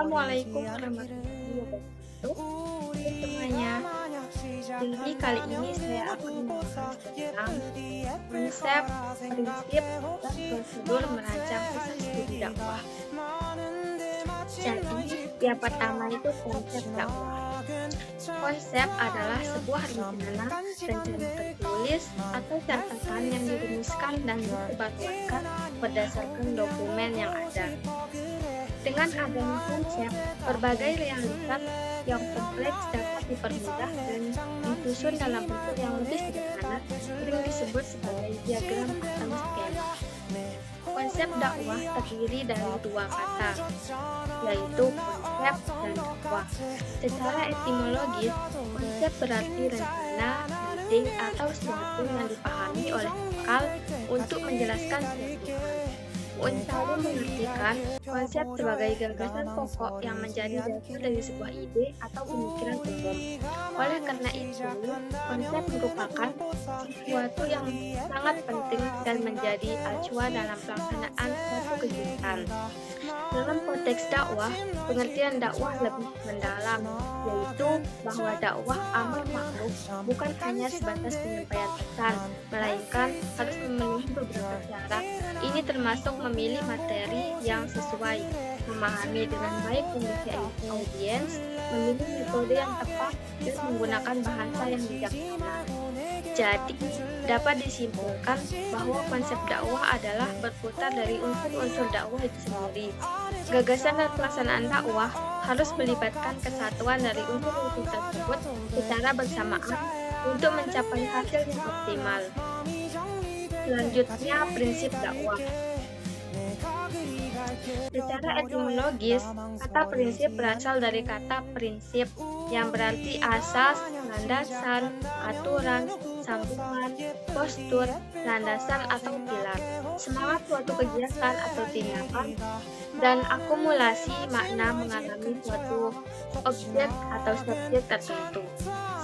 Assalamualaikum warahmatullahi wabarakatuh. Hai semuanya, jadi kali ini saya akan membahas tentang konsep, prinsip, dan prosedur merancang pusat studi dakwah. Jadi, yang pertama itu konsep dakwah. Konsep adalah sebuah rencana tertulis atau catatan yang dirumuskan dan disebarluaskan berdasarkan dokumen yang ada. Dengan adanya konsep, berbagai realitas yang kompleks dapat dipermudah dan disusun dalam bentuk yang lebih sederhana, sering disebut sebagai diagram atau skema. Konsep dakwah terdiri dari dua kata, yaitu konsep dan dakwah. Secara etimologis, konsep berarti rencana, ide, atau sesuatu yang dipahami oleh akal untuk menjelaskan suatu hal. Unsari mengartikan konsep sebagai gagasan pokok yang menjadi dasar dari sebuah ide atau pemikiran umum. Oleh karena itu, konsep merupakan sesuatu yang sangat penting dan menjadi acuan dalam pelaksanaan suatu kegiatan. Dalam konteks dakwah, pengertian dakwah lebih mendalam, yaitu bahwa dakwah amar ma'ruf bukan hanya sebatas penyampaian pesan, melainkan harus memenuhi beberapa syarat. Ini termasuk memilih materi yang sesuai, memahami dengan baik kondisi audiens, memilih metode yang tepat, dan menggunakan bahasa yang bijaksana. Jadi, dapat disimpulkan bahwa konsep dakwah adalah berputar dari unsur-unsur dakwah itu sendiri. Gagasan dan pelaksanaan dakwah harus melibatkan kesatuan dari unsur-unsur tersebut secara bersamaan untuk mencapai hasil yang optimal. Selanjutnya, prinsip dakwah. Secara etimologis, kata prinsip berasal dari kata prinsip yang berarti asas, landasan, aturan, sambungan, postur, landasan atau pilar, semangat suatu kegiatan atau tindakan, dan akumulasi makna mengalami suatu objek atau subjek tertentu.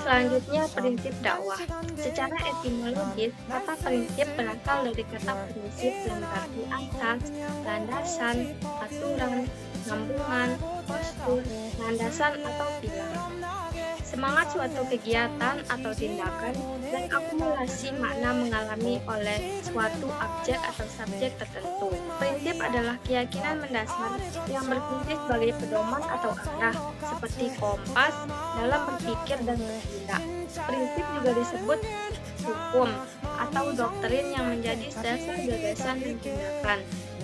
Selanjutnya, prinsip dakwah. Secara etimologis, kata prinsip berasal dari kata prinsip yang berarti asas, landasan, aturan, sambungan, postur, landasan atau pilar, semangat suatu kegiatan atau tindakan, dan akumulasi makna mengalami oleh suatu objek atau subjek tertentu. Prinsip adalah keyakinan mendasar yang berfungsi sebagai pedoman atau arah, seperti kompas dalam berpikir dan bertindak. Prinsip juga disebut hukum atau doktrin yang menjadi dasar gagasan dan tindakan.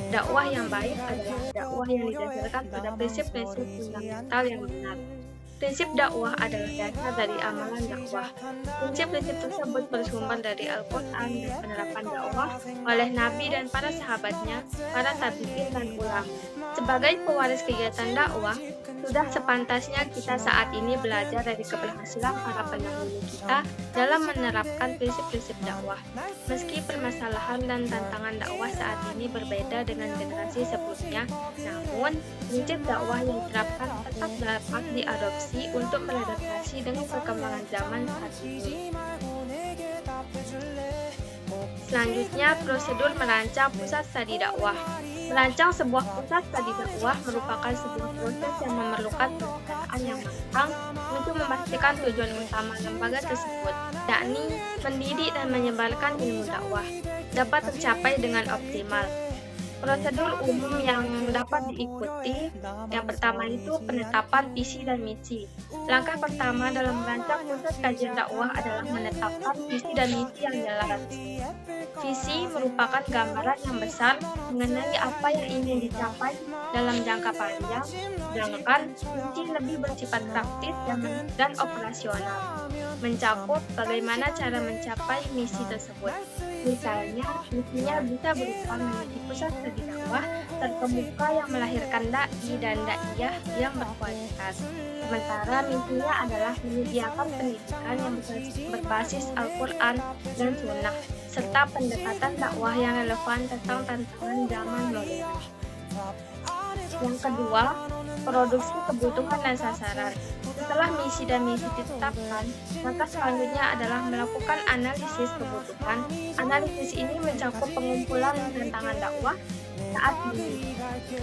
Dakwah yang baik adalah dakwah yang didasarkan pada prinsip-prinsip fundamental yang benar. Prinsip dakwah adalah dasar dari amalan dakwah. Prinsip-prinsip tersebut bersumber dari Al-Quran dan penerapan dakwah oleh Nabi dan para sahabatnya, para tabi'in dan ulama. Sebagai pewaris kegiatan dakwah, sudah sepantasnya kita saat ini belajar dari keberhasilan para pendahulu kita dalam menerapkan prinsip-prinsip dakwah. Meski permasalahan dan tantangan dakwah saat ini berbeda dengan generasi sebelumnya, namun prinsip dakwah yang diterapkan tetap dapat diadopsi untuk beradaptasi dengan perkembangan zaman saat ini. Selanjutnya, prosedur merancang pusat studi dakwah. Merancang sebuah pusat studi dakwah merupakan sebuah proses yang memerlukan perencanaan yang matang untuk memastikan tujuan utama lembaga tersebut, yakni mendidik dan menyebarkan ilmu dakwah, dapat tercapai dengan optimal. Prosedur umum yang dapat diikuti, yang pertama itu penetapan visi dan misi. Langkah pertama dalam merancang pusat kajian dakwah adalah menetapkan visi dan misi yang jelas. Visi merupakan gambaran yang besar mengenai apa yang ingin dicapai dalam jangka panjang, sedangkan misi lebih bersifat praktis dan operasional, mencakup bagaimana cara mencapai misi tersebut. Misalnya, misinya bisa berupa menjadi pusat studi dakwah terkemuka yang melahirkan dai dan daiyah yang berkualitas. Sementara misinya adalah menyediakan pendidikan yang berbasis Al-Quran dan Sunnah, serta pendekatan dakwah yang relevan tentang tantangan zaman modern. Yang kedua, produksi kebutuhan dan sasaran. Setelah misi dan misi ditetapkan, maka selanjutnya adalah melakukan analisis kebutuhan. Analisis ini mencakup pengumpulan tantangan dakwah, saat ini,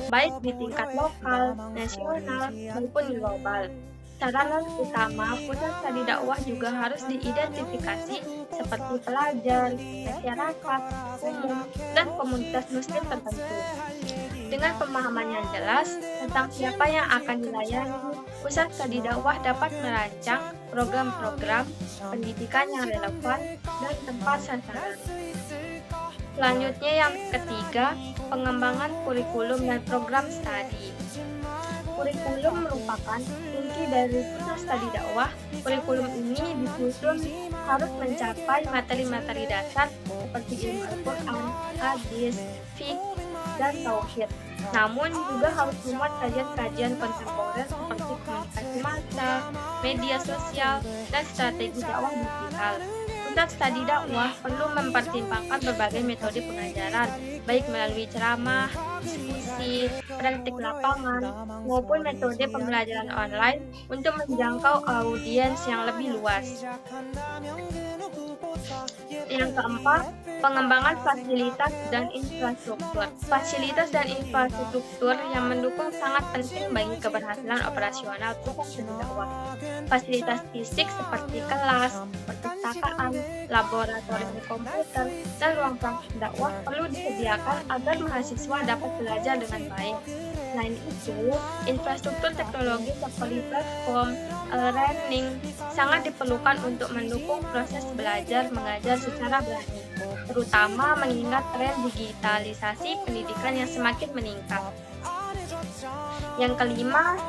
baik di tingkat lokal, nasional, maupun global. Sarana utama pusat studi dakwah juga harus diidentifikasi seperti pelajar, masyarakat, umum, dan komunitas muslim tertentu. Dengan pemahaman yang jelas tentang siapa yang akan dilayani, pusat studi dakwah dapat merancang program-program pendidikan yang relevan dan tepat sasaran. Selanjutnya yang ketiga, pengembangan kurikulum dan program studi. Kurikulum merupakan inti dari pusat studi dakwah. Kurikulum ini disusun harus mencapai materi-materi dasar seperti ilmu Al-Quran, hadis, fiqh, dan tauhid. Namun juga harus memuat kajian-kajian kontemporer seperti komunikasi massa, media sosial, dan strategi dakwah digital. Pusat studi dakwah perlu mempertimbangkan berbagai metode pengajaran, baik melalui ceramah, diskusi, praktik lapangan, maupun metode pembelajaran online untuk menjangkau audiens yang lebih luas. Yang keempat, pengembangan fasilitas dan infrastruktur. Fasilitas dan infrastruktur yang mendukung sangat penting bagi keberhasilan operasional pusat studi dakwah. Fasilitas fisik seperti kelas, perpustakaan, laboratorium komputer, dan ruang praktik dakwah perlu disediakan agar mahasiswa dapat belajar dengan baik. Selain itu, infrastruktur teknologi seperti platform learning sangat diperlukan untuk mendukung proses belajar mengajar secara berani, terutama mengingat tren digitalisasi pendidikan yang semakin meningkat. Yang kelima,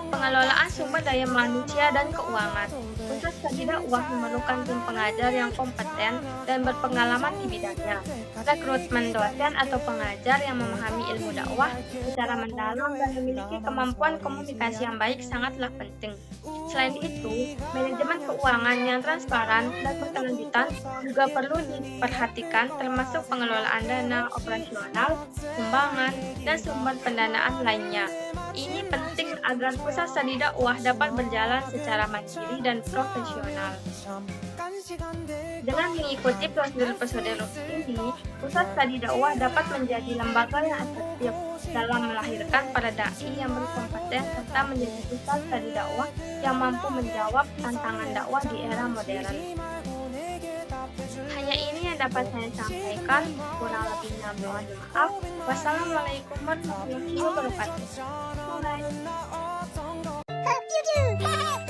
pengelolaan sumber daya manusia dan keuangan. Pusat studi dakwah memerlukan tim pengajar yang kompeten dan berpengalaman di bidangnya. Rekrutmen dosen atau pengajar yang memahami ilmu dakwah secara mendalam dan memiliki kemampuan komunikasi yang baik sangatlah penting. Selain itu, manajemen keuangan yang transparan dan berkelanjutan juga perlu diperhatikan, termasuk pengelolaan dana operasional, sumbangan, dan sumber pendanaan lainnya. Ini penting agar pusat studi dakwah dapat berjalan secara mandiri dan profesional. Dengan mengikuti prosedur-prosedur ini, pusat studi dakwah dapat menjadi lembaga yang efektif dalam melahirkan para dai yang berkompeten serta menjadi pusat studi dakwah yang mampu menjawab tantangan dakwah di era modern. Hanya ini yang dapat saya sampaikan, kurang lebihnya mohon maaf. Wassalamualaikum warahmatullahi wabarakatuh. Bye.